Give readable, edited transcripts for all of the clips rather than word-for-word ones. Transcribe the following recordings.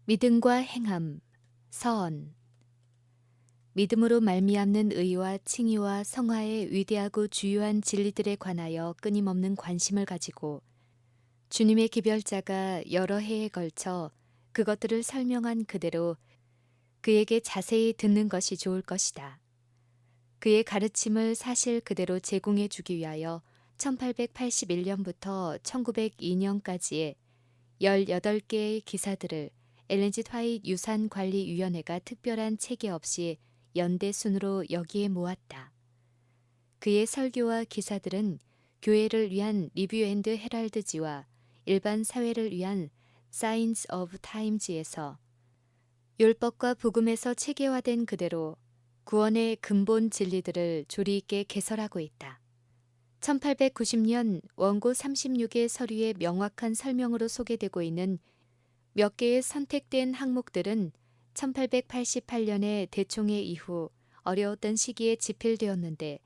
믿음과 행함, 서언. 믿음으로 말미암는 의와 칭의와 성화의 위대하고 주요한 진리들에 관하여 끊임없는 관심을 가지고 주님의 기별자가 여러 해에 걸쳐 그것들을 설명한 그대로 그에게 자세히 듣는 것이 좋을 것이다. 그의 가르침을 사실 그대로 제공해 주기 위하여 1881년부터 1902년까지의 18개의 기사들을 엘렌지 화이트 유산관리위원회가 특별한 체계 없이 연대 순으로 여기에 모았다. 그의 설교와 기사들은 교회를 위한 리뷰 앤드 헤럴드지와 일반 사회를 위한 사인스 오브 타임즈에서 율법과 복음에서 체계화된 그대로 구원의 근본 진리들을 조리 있게 개설하고 있다. 1890년 원고 36의 서류의 명확한 설명으로 소개되고 있는 몇 개의 선택된 항목들은 1888년의 대총회 이후 어려웠던 시기에 집필되었는데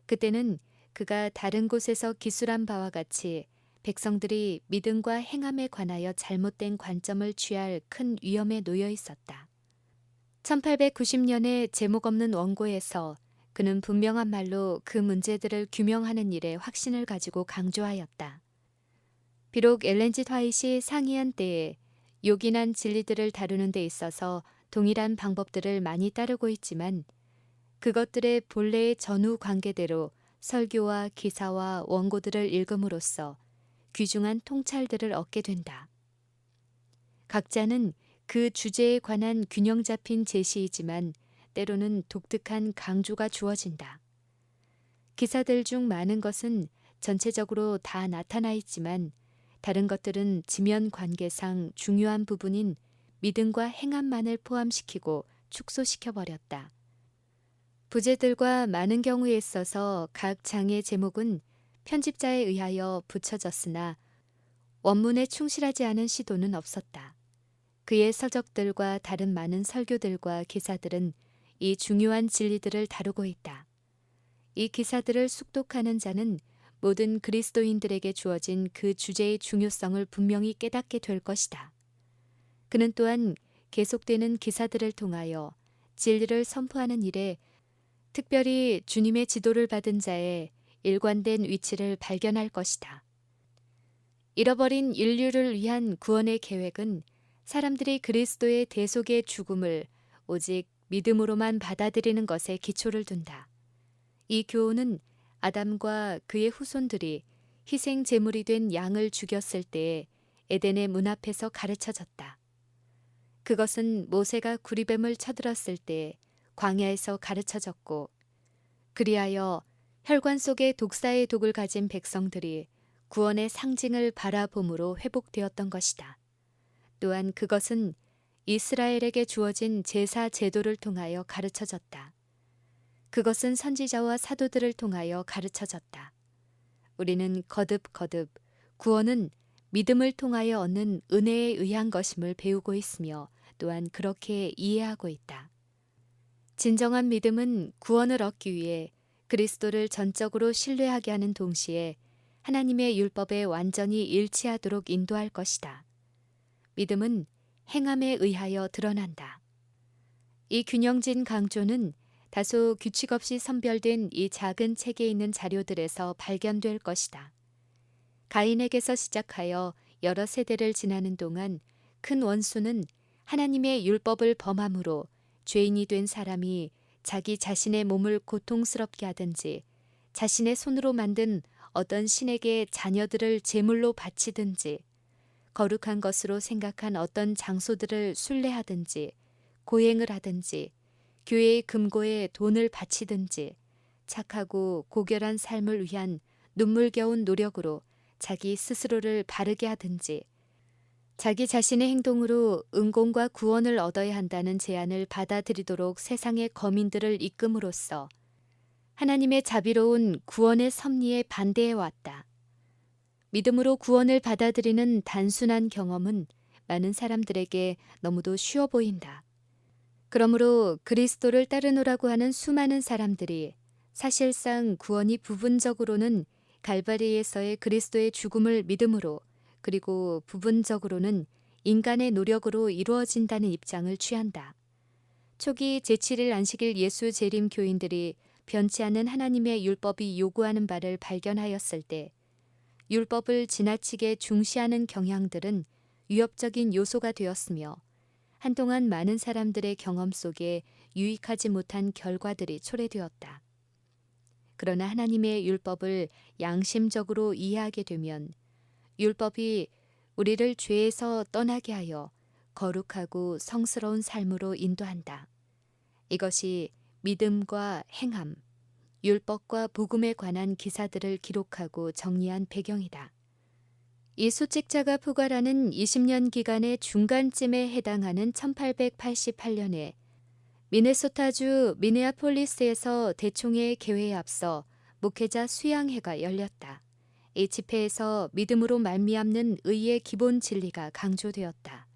그때는 그가 다른 곳에서 기술한 바와 같이 백성들이 믿음과 행함에 관하여 잘못된 관점을 취할 큰 위험에 놓여 있었다. 1890년에 제목 없는 원고에서 그는 분명한 말로 그 문제들을 규명하는 일에 확신을 가지고 강조하였다. 비록 엘렌지 화이트이 상이한 때에 요긴한 진리들을 다루는 데 있어서 동일한 방법들을 많이 따르고 있지만 그것들의 본래의 전후 관계대로 설교와 기사와 원고들을 읽음으로써 귀중한 통찰들을 얻게 된다. 각자는 그 주제에 관한 균형 잡힌 제시이지만 때로는 독특한 강조가 주어진다. 기사들 중 많은 것은 전체적으로 다 나타나 있지만 다른 것들은 지면 관계상 중요한 부분인 믿음과 행함만을 포함시키고 축소시켜버렸다. 부제들과 많은 경우에 있어서 각 장의 제목은 편집자에 의하여 붙여졌으나 원문에 충실하지 않은 시도는 없었다. 그의 서적들과 다른 많은 설교들과 기사들은 이 중요한 진리들을 다루고 있다. 이 기사들을 숙독하는 자는 모든 그리스도인들에게 주어진 그 주제의 중요성을 분명히 깨닫게 될 것이다. 그는 또한 계속되는 기사들을 통하여 진리를 선포하는 일에 특별히 주님의 지도를 받은 자의 일관된 위치를 발견할 것이다. 잃어버린 인류를 위한 구원의 계획은 사람들이 그리스도의 대속의 죽음을 오직 믿음으로만 받아들이는 것에 기초를 둔다. 이 교훈은 아담과 그의 후손들이 희생 제물이 된 양을 죽였을 때에 에덴의 문 앞에서 가르쳐졌다. 그것은 모세가 구리뱀을 쳐들었을 때 광야에서 가르쳐졌고 그리하여 혈관 속에 독사의 독을 가진 백성들이 구원의 상징을 바라봄으로 회복되었던 것이다. 또한 그것은 이스라엘에게 주어진 제사 제도를 통하여 가르쳐졌다. 그것은 선지자와 사도들을 통하여 가르쳐졌다. 우리는 거듭 구원은 믿음을 통하여 얻는 은혜에 의한 것임을 배우고 있으며 또한 그렇게 이해하고 있다. 진정한 믿음은 구원을 얻기 위해 그리스도를 전적으로 신뢰하게 하는 동시에 하나님의 율법에 완전히 일치하도록 인도할 것이다. 믿음은 행함에 의하여 드러난다. 이 균형진 강조는 다소 규칙 없이 선별된 이 작은 책에 있는 자료들에서 발견될 것이다. 가인에게서 시작하여 여러 세대를 지나는 동안 큰 원수는 하나님의 율법을 범함으로 죄인이 된 사람이 자기 자신의 몸을 고통스럽게 하든지 자신의 손으로 만든 어떤 신에게 자녀들을 제물로 바치든지 거룩한 것으로 생각한 어떤 장소들을 순례하든지 고행을 하든지 교회의 금고에 돈을 바치든지 착하고 고결한 삶을 위한 눈물겨운 노력으로 자기 스스로를 바르게 하든지 자기 자신의 행동으로 은공과 구원을 얻어야 한다는 제안을 받아들이도록 세상의 거민들을 이끔으로써 하나님의 자비로운 구원의 섭리에 반대해 왔다. 믿음으로 구원을 받아들이는 단순한 경험은 많은 사람들에게 너무도 쉬워 보인다. 그러므로 그리스도를 따르노라고 하는 수많은 사람들이 사실상 구원이 부분적으로는 갈바리에서의 그리스도의 죽음을 믿음으로 그리고 부분적으로는 인간의 노력으로 이루어진다는 입장을 취한다. 초기 제7일 안식일 예수 재림 교인들이 변치 않는 하나님의 율법이 요구하는 바를 발견하였을 때 율법을 지나치게 중시하는 경향들은 위협적인 요소가 되었으며 한동안 많은 사람들의 경험 속에 유익하지 못한 결과들이 초래되었다. 그러나 하나님의 율법을 양심적으로 이해하게 되면 율법이 우리를 죄에서 떠나게 하여 거룩하고 성스러운 삶으로 인도한다. 이것이 믿음과 행함, 율법과 복음에 관한 기사들을 기록하고 정리한 배경이다. 이 소책자가 포괄하는 20년 기간의 중간쯤에 해당하는 1888년에 미네소타주 미네아폴리스에서 대총회 개회에 앞서 목회자 수양회가 열렸다. 이 집회에서 믿음으로 말미암는 의의 기본 진리가 강조되었다.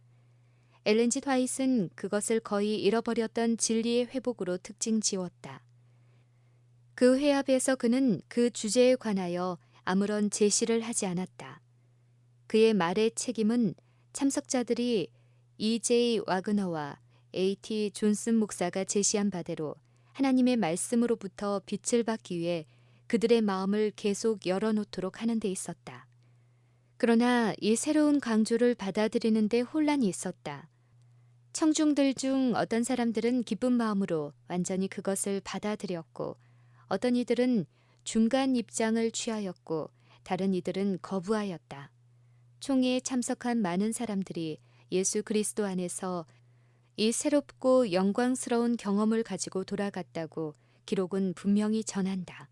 엘렌 G. 화이트는 그것을 거의 잃어버렸던 진리의 회복으로 특징 지었다. 그 회합에서 그는 그 주제에 관하여 아무런 제시를 하지 않았다. 그의 말의 책임은 참석자들이 E.J. 와그너와 A.T. 존슨 목사가 제시한 바대로 하나님의 말씀으로부터 빛을 받기 위해 그들의 마음을 계속 열어놓도록 하는 데 있었다. 그러나 이 새로운 강조를 받아들이는 데 혼란이 있었다. 청중들 중 어떤 사람들은 기쁜 마음으로 완전히 그것을 받아들였고 어떤 이들은 중간 입장을 취하였고 다른 이들은 거부하였다. 총회에 참석한 많은 사람들이 예수 그리스도 안에서 이 새롭고 영광스러운 경험을 가지고 돌아갔다고 기록은 분명히 전한다.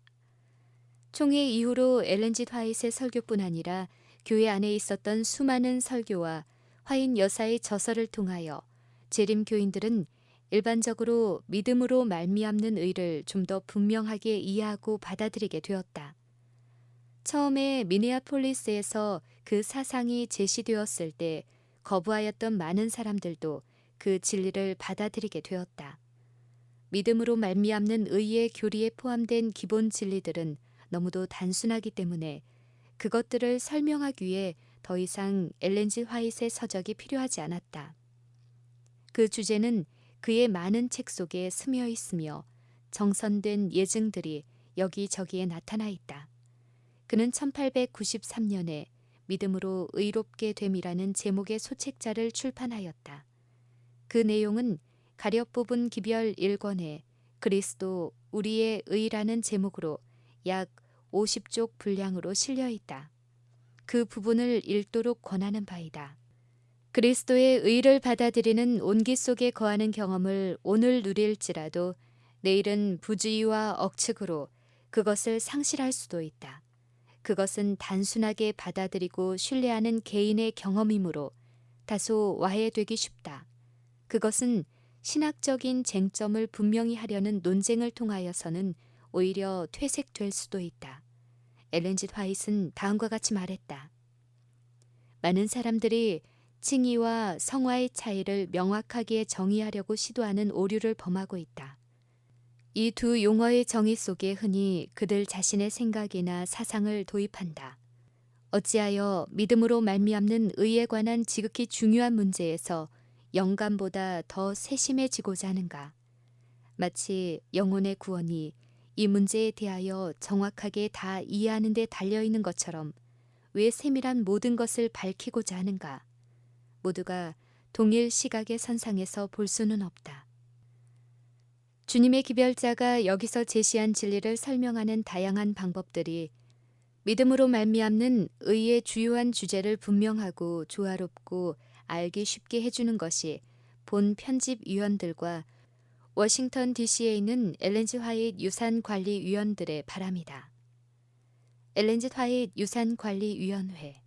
총회 이후로 엘렌 G. 화이트의 설교뿐 아니라 교회 안에 있었던 수많은 설교와 화인 여사의 저서를 통하여 재림 교인들은 일반적으로 믿음으로 말미암는 의를 좀 더 분명하게 이해하고 받아들이게 되었다. 처음에 미네아폴리스에서 그 사상이 제시되었을 때 거부하였던 많은 사람들도 그 진리를 받아들이게 되었다. 믿음으로 말미암는 의의 교리에 포함된 기본 진리들은 너무도 단순하기 때문에 그것들을 설명하기 위해 더 이상 엘렌 G. 화이트의 서적이 필요하지 않았다. 그 주제는 그의 많은 책 속에 스며 있으며 정선된 예증들이 여기저기에 나타나 있다. 그는 1893년에 믿음으로 의롭게 됨이라는 제목의 소책자를 출판하였다. 그 내용은 가려 뽑은 기별 1권에 그리스도 우리의 의라는 제목으로 약 50쪽 분량으로 실려 있다. 그 부분을 읽도록 권하는 바이다. 그리스도의 의를 받아들이는 온기 속에 거하는 경험을 오늘 누릴지라도 내일은 부주의와 억측으로 그것을 상실할 수도 있다. 그것은 단순하게 받아들이고 신뢰하는 개인의 경험이므로 다소 와해되기 쉽다. 그것은 신학적인 쟁점을 분명히 하려는 논쟁을 통하여서는 오히려 퇴색될 수도 있다. 엘렌 G. 화이트는 다음과 같이 말했다. 많은 사람들이 칭의와 성화의 차이를 명확하게 정의하려고 시도하는 오류를 범하고 있다. 이 두 용어의 정의 속에 흔히 그들 자신의 생각이나 사상을 도입한다. 어찌하여 믿음으로 말미암는 의에 관한 지극히 중요한 문제에서 영감보다 더 세심해지고자 하는가? 마치 영혼의 구원이 이 문제에 대하여 정확하게 다 이해하는 데 달려있는 것처럼 왜 세밀한 모든 것을 밝히고자 하는가? 모두가 동일 시각의 선상에서 볼 수는 없다. 주님의 기별자가 여기서 제시한 진리를 설명하는 다양한 방법들이 믿음으로 말미암는 의의 주요한 주제를 분명하고 조화롭고 알기 쉽게 해주는 것이 본 편집위원들과 워싱턴 DC에 있는 엘렌 G. 화이트 유산관리위원들의 바람이다. 엘렌 G. 화이트 유산관리위원회